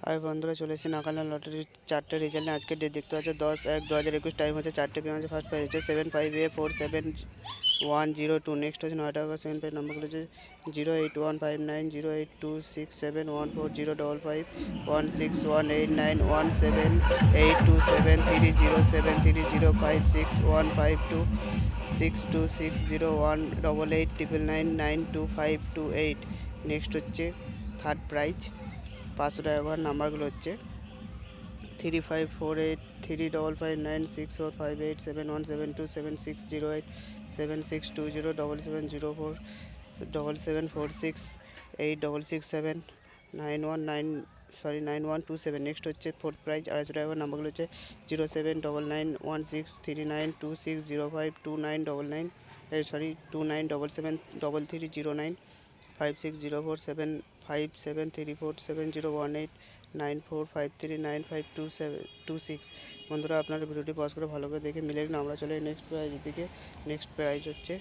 আমি বন্ধুরা চলে এসেছি নাকাল লটারির 4টে রেজাল্ট নিয়ে। আজকের ডেট দেখতে পাচ্ছ 10/1/2021, টাইম হচ্ছে 4টে পেমেন্টে। ফার্স্ট প্রাইজ হচ্ছে 75A477102। নেক্সট হচ্ছে 9 টাকা। সেকেন্ড প্রাইজ নাম্বারগুলো হচ্ছে 081590826718911730730586260188890925288। নেক্সট হচ্ছে থার্ড প্রাইজ 500 টাকা করে। নাম্বারগুলো হচ্ছে 3548327587160876074687679127। নেক্সট হচ্ছে ফোর্থ প্রাইজ 250 টাকা করে। নাম্বারগুলো হচ্ছে 0799163926052999 297737573470189453952726। বন্ধুরা আপনারা ভিডিওটি পজ করে ভালো করে দেখে মিলে নিন। আমরা চলে নেক্সট প্রাইজের দিকে। নেক্সট প্রাইজ হচ্ছে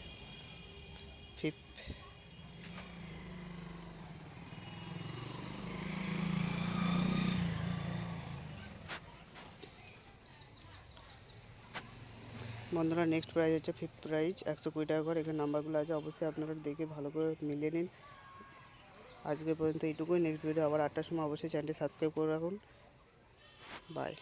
ফিফথ। বন্ধুরা নেক্সট প্রাইজ হচ্ছে ফিফথ প্রাইজ 120 টাকা করে। এখানে নাম্বারগুলো আছে, অবশ্যই আপনারা দেখে ভালো করে মিলিয়ে নিন। আজকে পর্যন্ত এইটুকুই। নেক্সট ভিডিও আবার 8টার সময় অবশ্যই চ্যানেলটি সাবস্ক্রাইব করে রাখুন। বাই।